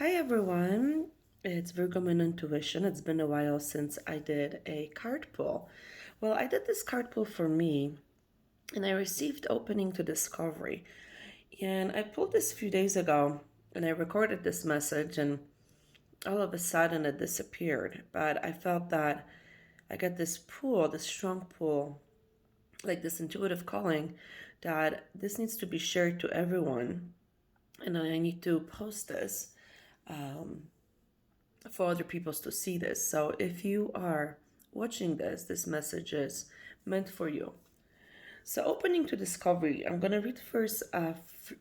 Hi everyone, it's Virgo Moon Intuition. It's been a while since I did a card pull. Well, I did this card pull for me and I received opening to discovery. And I pulled this a few days ago and I recorded this message and all of a sudden it disappeared. But I felt that I got this pull, this strong pull, like this intuitive calling that this needs to be shared to everyone. And I need to post this for other people to see this. So if you are watching this message is meant for you. So opening to discovery, I'm going to read first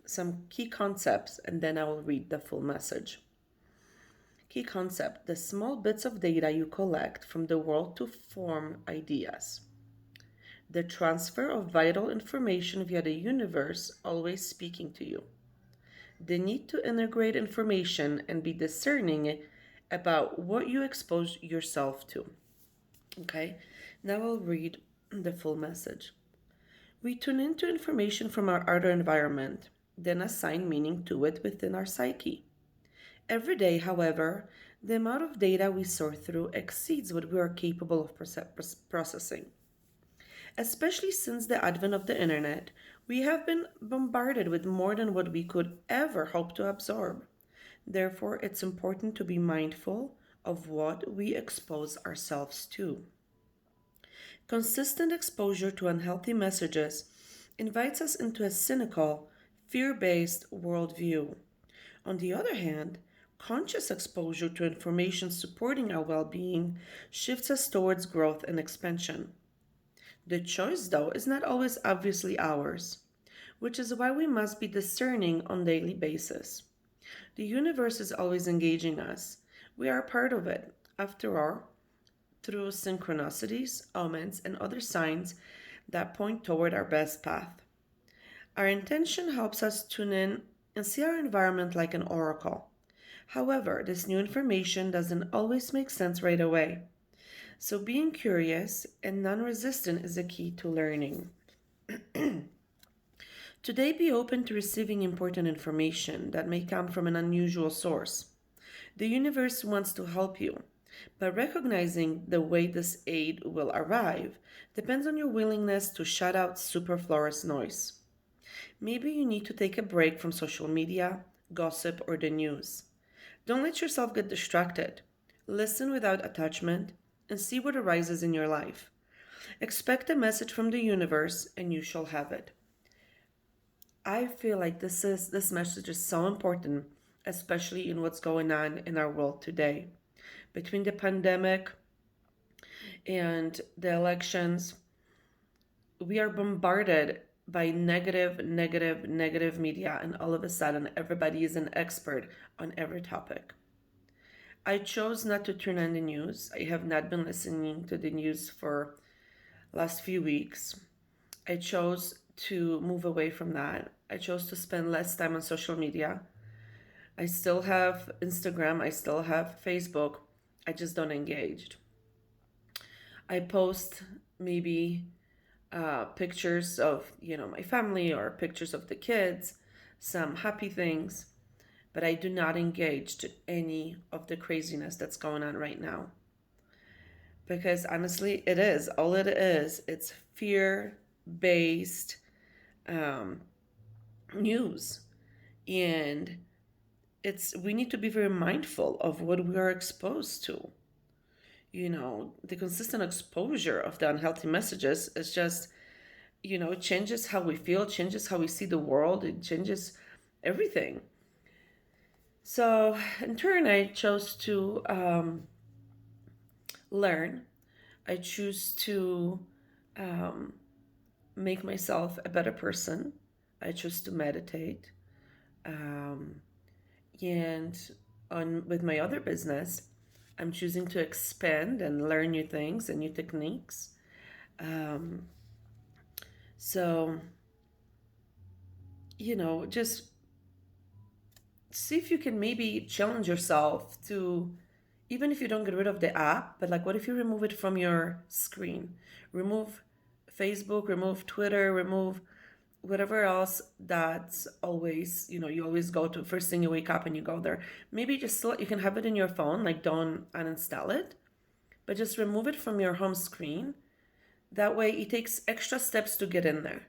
some key concepts and then I will read the full message. Key concept: the small bits of data you collect from the world to form ideas. The transfer of vital information via the universe always speaking to you. The need to integrate information and be discerning about what you expose yourself to. Okay, now I'll read the full message. We tune into information from our outer environment, then assign meaning to it within our psyche. Every day, however, the amount of data we sort through exceeds what we are capable of processing. Especially since the advent of the internet, we have been bombarded with more than what we could ever hope to absorb. Therefore, it's important to be mindful of what we expose ourselves to. Consistent exposure to unhealthy messages invites us into a cynical, fear based worldview. On the other hand, conscious exposure to information supporting our well being shifts us towards growth and expansion. The choice, though, is not always obviously ours, which is why we must be discerning on a daily basis. The universe is always engaging us. We are a part of it. After all, through synchronicities, omens, and other signs that point toward our best path. Our intention helps us tune in and see our environment like an oracle. However, this new information doesn't always make sense right away. So, being curious and non resistant is the key to learning. Today, be open to receiving important information that may come from an unusual source. The universe wants to help you, but recognizing the way this aid will arrive depends on your willingness to shut out superfluous noise. Maybe you need to take a break from social media, gossip, or the news. Don't let yourself get distracted. Listen without attachment and see what arises in your life. Expect a message from the universe and you shall have it. I feel like this message is so important, especially in what's going on in our world today. Between the pandemic and the elections, we are bombarded by negative media, and all of a sudden, everybody is an expert on every topic. I chose not to turn on the news. I have not been listening to the news for last few weeks. I chose to move away from that. I chose to spend less time on social media. I still have Instagram, I still have Facebook. I just don't engage. I post maybe pictures of my family or pictures of the kids, some happy things, but I do not engage to any of the craziness that's going on right now. Because honestly, it is all it is. It's fear based um, news, and it's we need to be very mindful of what we are exposed to. The consistent exposure of the unhealthy messages is just it changes how we feel, changes how we see the world, it changes everything. So in turn, I chose to learn. I choose to um, make myself a better person. I choose to meditate. um, and on with my other business, I'm choosing to expand and learn new things and new techniques. um, so just see if you can maybe challenge yourself to, even if you don't get rid of the app, but like what if you remove it from your screen? Remove Facebook, remove Twitter, remove whatever else that's always, you always go to first thing you wake up and you go there. Maybe just you can have it in your phone, like don't uninstall it, but just remove it from your home screen. That way it takes extra steps to get in there.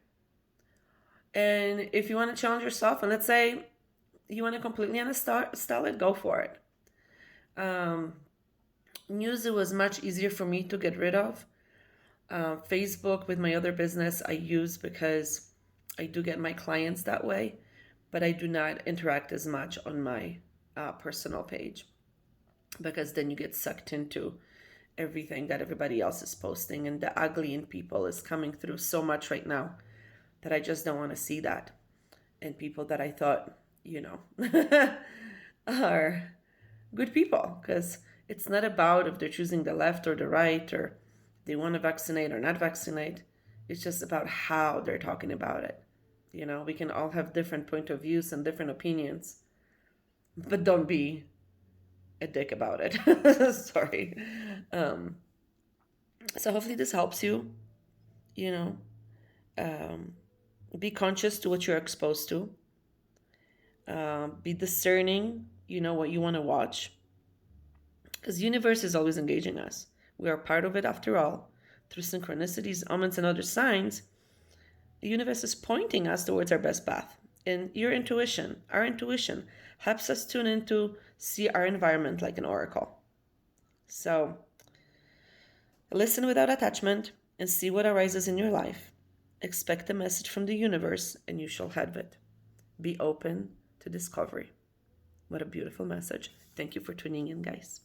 And if you want to challenge yourself, and let's say you want to completely uninstall it, go for it. News, it was much easier for me to get rid of. Facebook with my other business I use because I do get my clients that way, but I do not interact as much on my personal page, because then you get sucked into everything that everybody else is posting, and the ugly in people is coming through so much right now that I just don't want to see that. And people that I thought, are good people, because it's not about if they're choosing the left or the right, or they want to vaccinate or not vaccinate. It's just about how they're talking about it. We can all have different point of views and different opinions, but don't be a dick about it. Sorry. So hopefully this helps you, you know, um, be conscious to what you're exposed to. Be discerning, what you want to watch. Because the universe is always engaging us. We are part of it after all. Through synchronicities, omens, and other signs, the universe is pointing us towards our best path. And our intuition, helps us tune into see our environment like an oracle. So listen without attachment and see what arises in your life. Expect a message from the universe and you shall have it. Be open to discovery. What a beautiful message. Thank you for tuning in, guys.